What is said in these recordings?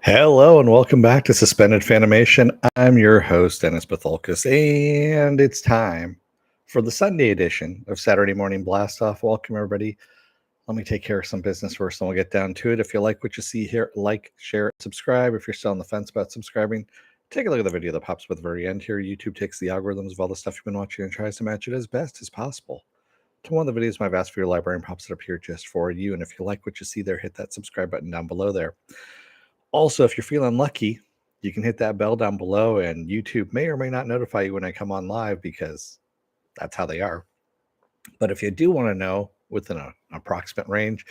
Hello and welcome back to Suspended Fanimation. I'm your host, Dennis Bithoulkas, and it's time for the Sunday edition of Saturday Morning Blast Off. Welcome, everybody. Let me take care of some business first, and we'll get down to it. If you like what you see here, like, share, subscribe. If you're still on the fence about subscribing, take a look at the video that pops up at the very end here. YouTube takes the algorithms of all the stuff you've been watching and tries to match it as best as possible to one of the videos I've asked for your library and pops it up here just for you. And if you like what you see there, hit that subscribe button down below there. Also, if you're feeling lucky, you can hit that bell down below, and YouTube may or may not notify you when I come on live because that's how they are. But if you do want to know within an approximate range,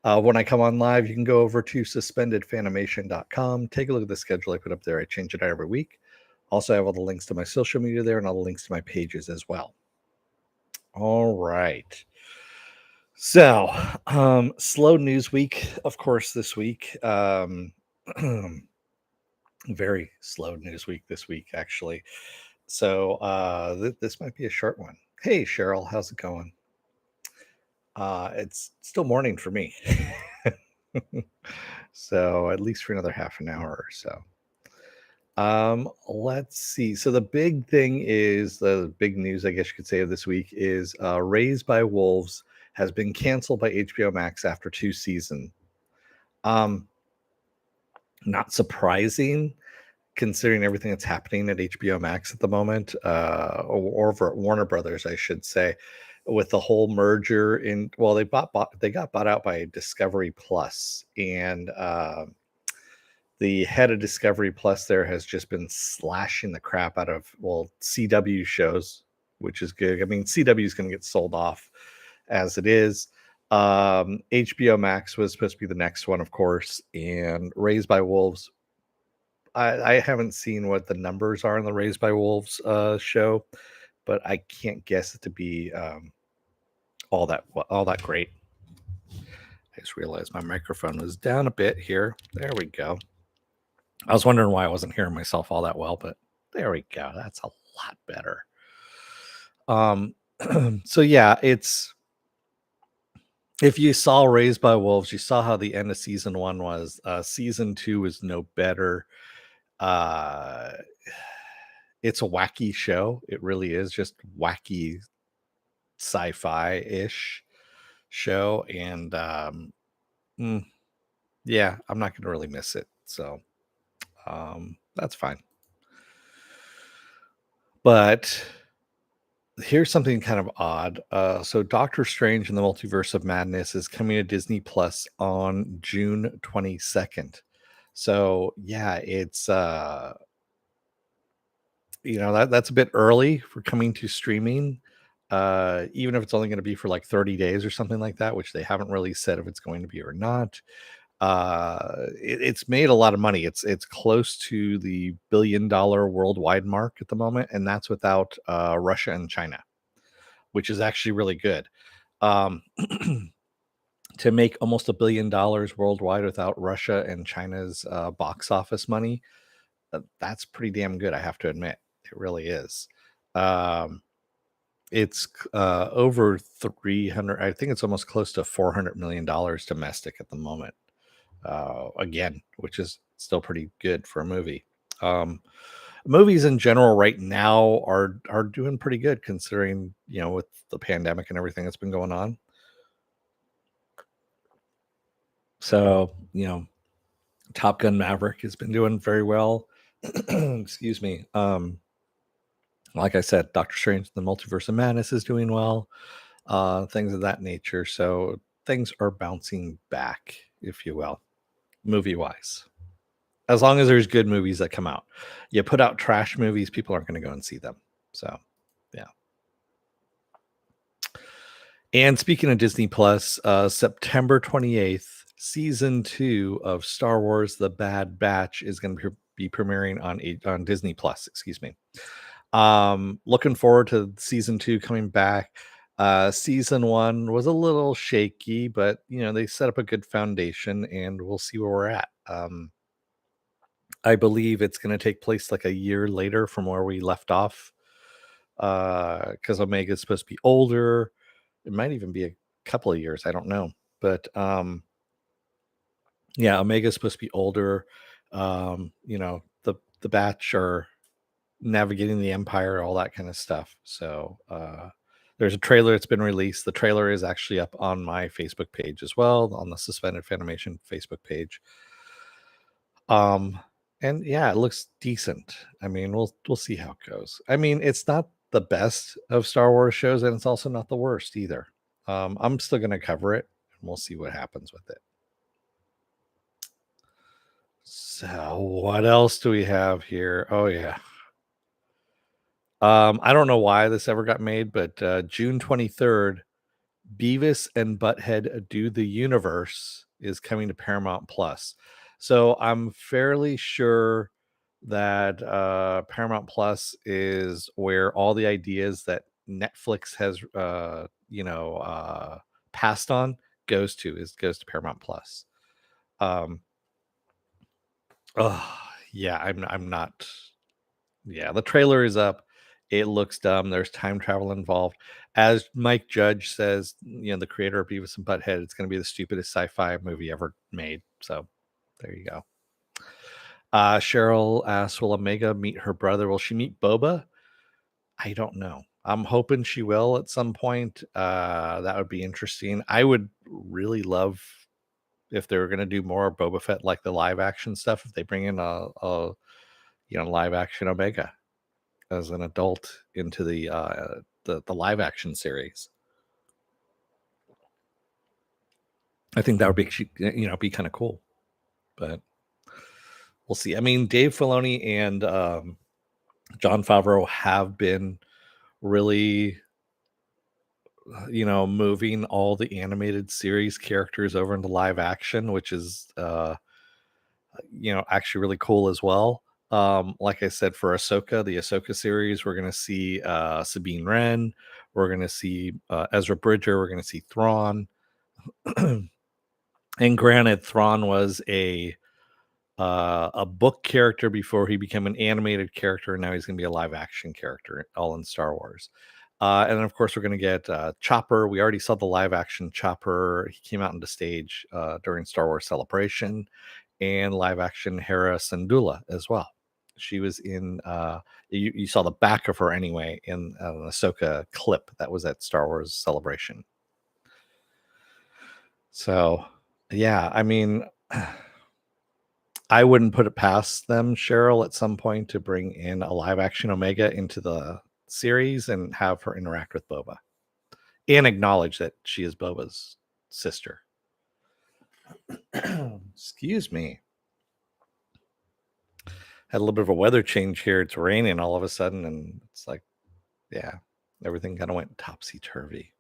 when I come on live, you can go over to suspendedfanimation.com. Take a look at the schedule I put up there. I change it out every week. Also, I have all the links to my social media there and all the links to my pages as well. All right. So, slow news week, of course, this week. Very slow news week this week, actually. So this might be a short one. Hey, Cheryl, how's it going? It's still morning for me. So at least for another half an hour or so. Let's see. So the big thing is the big news, I guess you could say, of this week is Raised by Wolves has been canceled by HBO Max after 2 seasons. Not surprising, considering everything that's happening at HBO Max at the moment, or over at Warner Brothers, I should say, with the whole merger in. Well, they got bought out by Discovery Plus, and the head of Discovery Plus there has just been slashing the crap out of CW shows, which is good. I mean, CW is going to get sold off as it is. HBO Max was supposed to be the next one, of course, and Raised by Wolves. I haven't seen what the numbers are in the Raised by Wolves show, but I can't guess it to be all that great. I just realized my microphone was down a bit here. There we go. I was wondering why I wasn't hearing myself all that well, but there we go. That's a lot better. So yeah, it's, if you saw Raised by Wolves, you saw how the end of season 1 was. Season 2 is no better. It's a wacky show. It really is just wacky sci-fi-ish show, and yeah, I'm not going to really miss it. So that's fine. But here's something kind of odd. So Doctor Strange and the Multiverse of Madness is coming to Disney Plus on June 22nd. So yeah, it's that's a bit early for coming to streaming. Even if it's only going to be for like 30 days or something like that, which they haven't really said if it's going to be or not. It's made a lot of money. It's close to the $1 billion worldwide mark at the moment, and that's without Russia and China, which is actually really good. To make almost $1 billion worldwide without Russia and China's box office money, that's pretty damn good, I have to admit. It really is. It's over 300. I think it's almost close to $400 million domestic at the moment. Again, which is still pretty good for a movie. Movies in general right now are doing pretty good, considering, with the pandemic and everything that's been going on. So, Top Gun Maverick has been doing very well. Excuse me. Like I said, Doctor Strange, the Multiverse of Madness is doing well. Things of that nature. So things are bouncing back, if you will, movie-wise. As long as there's good movies that come out. You put out trash movies, people aren't going to go and see them. So, yeah. And speaking of Disney Plus, September 28th, season 2 of Star Wars: The Bad Batch is going to be premiering on Disney Plus. Excuse me. Looking forward to season 2 coming back. Season 1 was a little shaky, but they set up a good foundation, and we'll see where we're at. I believe it's going to take place like a year later from where we left off, because Omega is supposed to be older. It might even be a couple of years, I don't know, but yeah, Omega is supposed to be older. The batch are navigating the empire, all that kind of stuff. So there's a trailer that's been released. The trailer is actually up on my Facebook page as well, on the Suspended Fanimation Facebook page. And yeah, it looks decent. I mean, we'll see how it goes. I mean, it's not the best of Star Wars shows, and it's also not the worst either. I'm still gonna cover it, and we'll see what happens with it. So what else do we have here? Oh yeah. I don't know why this ever got made, but June 23rd, Beavis and Butthead Do the Universe is coming to Paramount Plus. So I'm fairly sure that Paramount Plus is where all the ideas that Netflix has passed on goes to Paramount Plus. Oh, yeah, I'm not. Yeah, the trailer is up. It looks dumb. There's time travel involved. As Mike Judge says, the creator of Beavis and Butthead, it's going to be the stupidest sci-fi movie ever made. So there you go. Cheryl asks, will Omega meet her brother? Will she meet Boba? I don't know. I'm hoping she will at some point. That would be interesting. I would really love if they were going to do more Boba Fett, like the live action stuff, if they bring in a live action Omega as an adult into the live action series. I think that would be kind of cool, but we'll see. I mean, Dave Filoni and Jon Favreau have been really moving all the animated series characters over into live action, which is actually really cool as well. Like I said, for Ahsoka, the Ahsoka series, we're going to see Sabine Wren. We're going to see Ezra Bridger. We're going to see Thrawn. And granted, Thrawn was a book character before he became an animated character, and now he's going to be a live action character, all in Star Wars. And then, of course, we're going to get Chopper. We already saw the live action Chopper. He came out on the stage during Star Wars Celebration, and live action Hera Syndulla as well. She was in. You saw the back of her anyway in an Ahsoka clip that was at Star Wars Celebration. So, yeah, I mean, I wouldn't put it past them, Cheryl, at some point to bring in a live action Omega into the series and have her interact with Boba and acknowledge that she is Boba's sister. Excuse me. Had a little bit of a weather change here. It's raining all of a sudden, and it's like, yeah, everything kind of went topsy-turvy.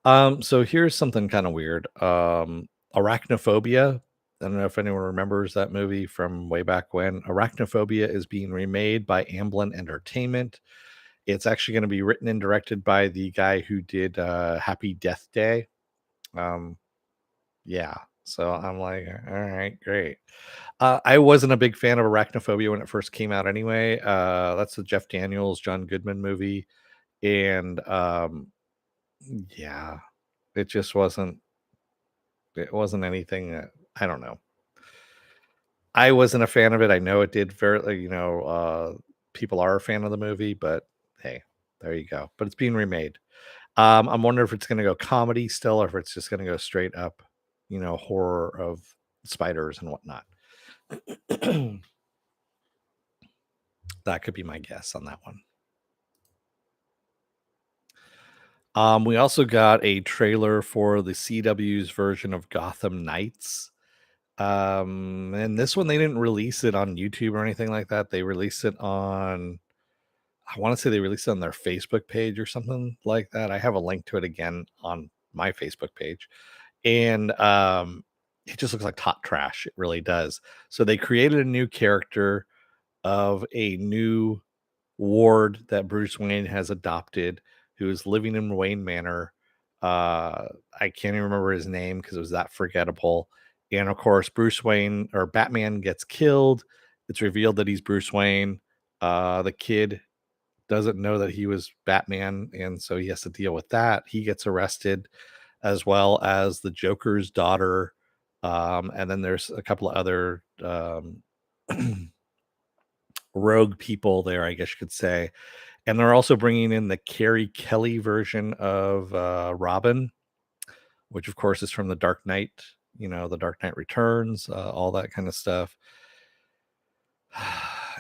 So here's something kind of weird. Arachnophobia. I don't know if anyone remembers that movie from way back when. Arachnophobia is being remade by Amblin Entertainment. It's actually going to be written and directed by the guy who did Happy Death Day. Yeah. So I'm like, all right, great. I wasn't a big fan of Arachnophobia when it first came out anyway. That's the Jeff Daniels, John Goodman movie. And yeah, it just wasn't anything that, I don't know. I wasn't a fan of it. I know it did very, people are a fan of the movie, but hey, there you go. But it's being remade. I'm wondering if it's going to go comedy still, or if it's just going to go straight up, horror of spiders and whatnot. That could be my guess on that one. We also got a trailer for the CW's version of Gotham Knights. And this one, they didn't release it on YouTube or anything like that. They released it on, I want to say they released it on their Facebook page or something like that. I have a link to it again on my Facebook page. And it just looks like hot trash. It really does. So they created a new character of a new ward that Bruce Wayne has adopted, who is living in Wayne Manor. I can't even remember his name because it was that forgettable. And of course, Bruce Wayne or Batman gets killed. It's revealed that he's Bruce Wayne. The kid doesn't know that he was Batman, and so he has to deal with that. He gets arrested, as well as the Joker's daughter And then there's a couple of other rogue people there, I guess you could say. And they're also bringing in the Carrie Kelly version of Robin, which of course is from the Dark Knight, the Dark Knight Returns, all that kind of stuff.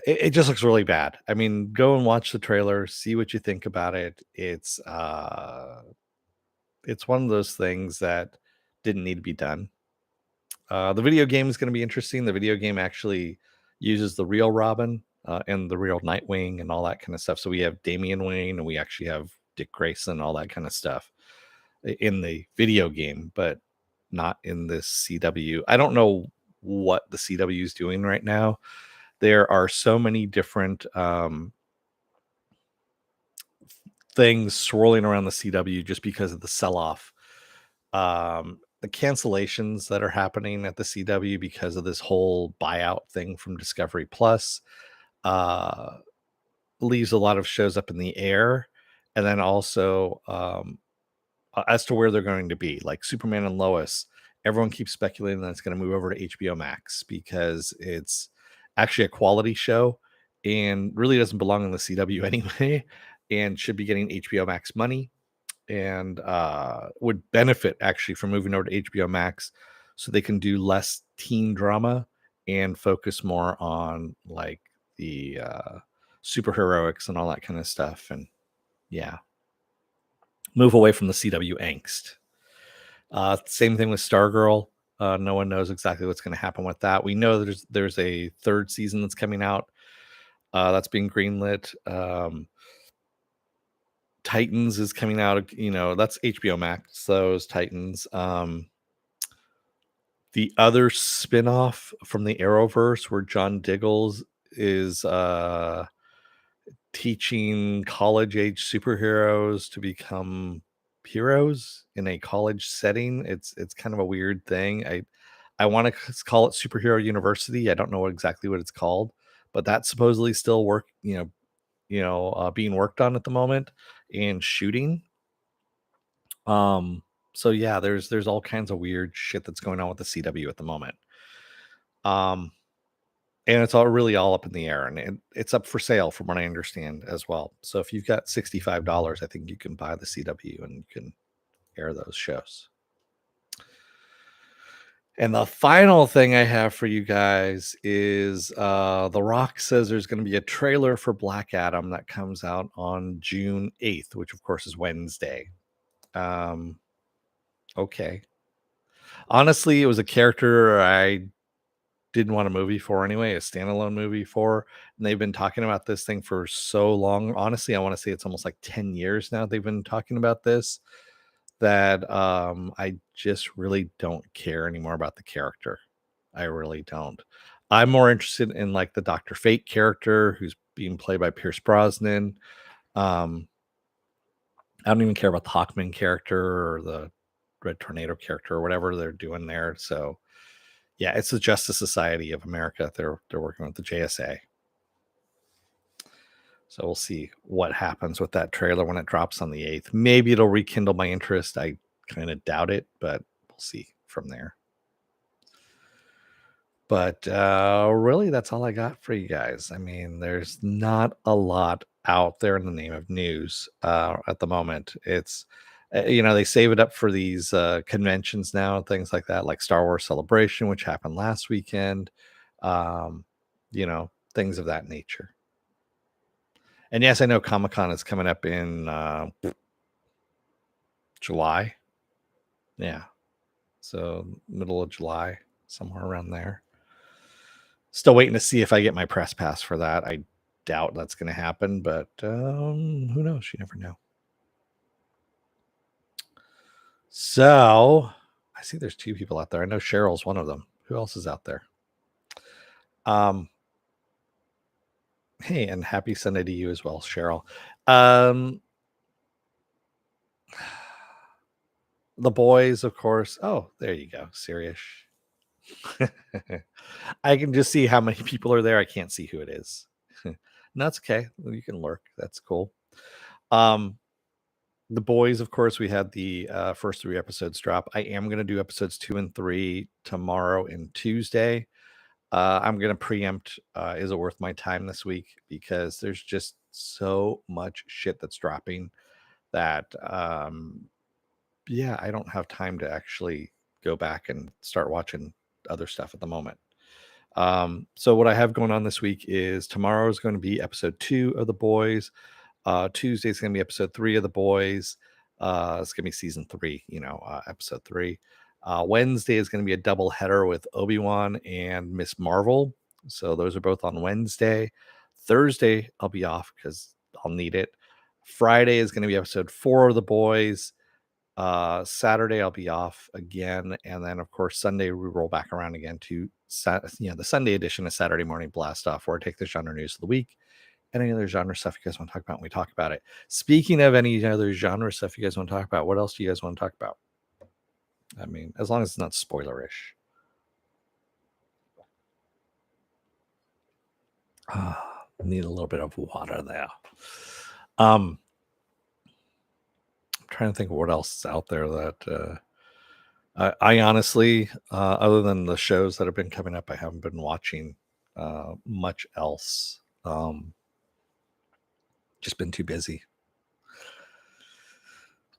It just looks really bad. I mean, go and watch the trailer, see what you think about it. It's one of those things that didn't need to be done. The video game is going to be interesting. The video game actually uses the real Robin and the real Nightwing and all that kind of stuff. So we have Damian Wayne and we actually have Dick Grayson, all that kind of stuff in the video game, but not in this CW. I don't know what the CW is doing right now. There are so many different things swirling around the CW just because of the sell-off. The cancellations that are happening at the CW because of this whole buyout thing from Discovery Plus leaves a lot of shows up in the air. And then also as to where they're going to be, like Superman and Lois, everyone keeps speculating that it's going to move over to HBO Max because it's actually a quality show and really doesn't belong in the CW anyway, and should be getting HBO Max money, and would benefit actually from moving over to HBO Max so they can do less teen drama and focus more on like the superheroics and all that kind of stuff. And yeah, move away from the CW angst. Same thing with Stargirl. No one knows exactly what's going to happen with that. We know there's a third season that's coming out. That's being greenlit. Titans is coming out. That's HBO Max. So is Titans. The other spinoff from the Arrowverse, where John Diggles is teaching college-age superheroes to become heroes in a college setting. It's kind of a weird thing. I want to call it Superhero University. I don't know exactly what it's called, but that's supposedly still being worked on at the moment and shooting. So yeah, there's all kinds of weird shit that's going on with the CW at the moment. And it's all up in the air, and it's up for sale from what I understand as well. So if you've got $65, I think you can buy the CW and you can air those shows. And the final thing I have for you guys is The Rock says there's going to be a trailer for Black Adam that comes out on June 8th, which of course is Wednesday. Okay. Honestly, it was a character I didn't want a movie for anyway, a standalone movie for. And they've been talking about this thing for so long. Honestly, I want to say it's almost like 10 years now they've been talking about this, that I just really don't care anymore about the character. I really don't. I'm more interested in like the Dr. Fate character who's being played by Pierce Brosnan. I don't even care about the Hawkman character or the Red Tornado character or whatever they're doing there. So yeah, it's the Justice Society of America. They're working with the JSA. So we'll see what happens with that trailer when it drops on the 8th. Maybe it'll rekindle my interest. I kind of doubt it, but we'll see from there. But really, that's all I got for you guys. I mean, there's not a lot out there in the name of news at the moment. It's, they save it up for these conventions now and things like that, like Star Wars Celebration, which happened last weekend, um, things of that nature. And yes, I know Comic-Con is coming up in July. Yeah. So middle of July, somewhere around there. Still waiting to see if I get my press pass for that. I doubt that's going to happen, but who knows? You never know. So I see there's 2 people out there. I know Cheryl's one of them. Who else is out there? Hey, and happy Sunday to you as well, Cheryl. The boys, of course. Oh, there you go. Serious. I can just see how many people are there. I can't see who it is. No, that's okay. You can lurk. That's cool. The Boys, of course, we had the first 3 episodes drop. I am going to do episodes 2 and 3 tomorrow and Tuesday. I'm going to preempt Is It Worth My Time this week, because there's just so much shit that's dropping that, yeah, I don't have time to actually go back and start watching other stuff at the moment. So what I have going on this week is tomorrow is going to be episode 2 of The Boys. Tuesday is going to be episode 3 of The Boys. It's going to be season 3, episode 3. Wednesday is going to be a double header with Obi-Wan and Miss Marvel. So those are both on Wednesday. Thursday, I'll be off because I'll need it. Friday is going to be episode 4 of The Boys. Saturday, I'll be off again. And then, of course, Sunday, we roll back around again to the Sunday edition of Saturday Morning Blast Off, where I take the genre news of the week. Any other genre stuff you guys want to talk about, we talk about it. Speaking of any other genre stuff you guys want to talk about, what else do you guys want to talk about? I mean, as long as it's not spoilerish. Need a little bit of water there. I'm trying to think of what else is out there that I honestly, other than the shows that have been coming up, I haven't been watching much else. Just been too busy.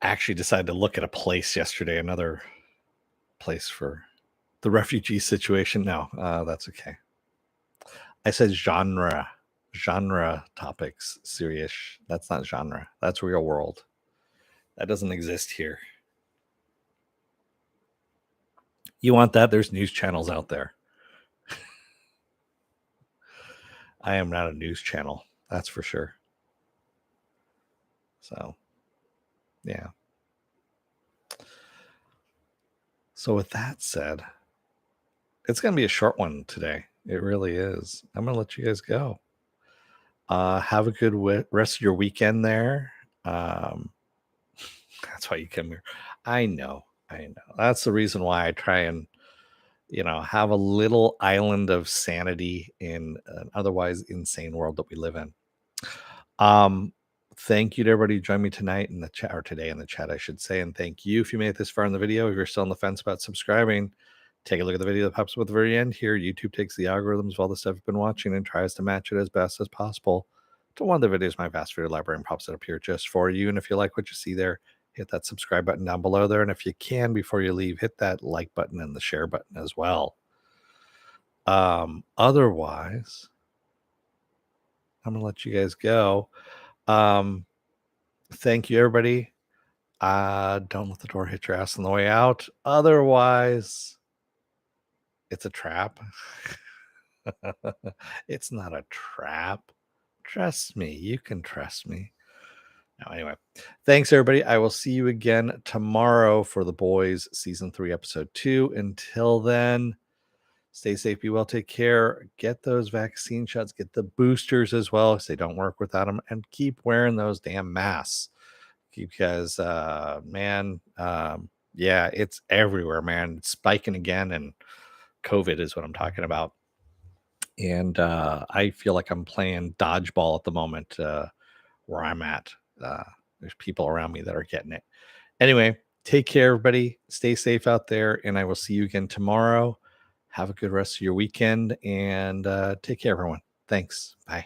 I actually decided to look at a place yesterday, another place for the refugee situation. No, that's okay. I said genre topics, serious. That's not genre. That's real world. That doesn't exist here. You want that? There's news channels out there. I am not a news channel. That's for sure. So, yeah. So with that said, it's going to be a short one today. It really is. I'm going to let you guys go. Have a good rest of your weekend there. That's why you come here. I know. That's the reason why I try and, have a little island of sanity in an otherwise insane world that we live in. Thank you to everybody who joined me tonight in the chat, or today in the chat, I should say. And thank you if you made it this far in the video. If you're still on the fence about subscribing, take a look at the video that pops up at the very end here. YouTube takes the algorithms of all the stuff you've been watching and tries to match it as best as possible to one of the videos my vast video library, and pops it up here just for you. And if you like what you see there, hit that subscribe button down below there. And if you can, before you leave, hit that like button and the share button as well. Otherwise, I'm gonna let you guys go. Thank you, everybody. Don't let the door hit your ass on the way out. Otherwise, it's a trap. It's not a trap. Trust me. You can trust me. Now, anyway, thanks, everybody. I will see you again tomorrow for The Boys Season 3, Episode 2. Until then, stay safe, be well, take care. Get those vaccine shots. Get the boosters as well, because they don't work without them. And keep wearing those damn masks. Because, yeah, it's everywhere, man. It's spiking again, and COVID is what I'm talking about. And I feel like I'm playing dodgeball at the moment where I'm at. There's people around me that are getting it. Anyway, take care, everybody. Stay safe out there, and I will see you again tomorrow. Have a good rest of your weekend, and take care, everyone. Thanks. Bye.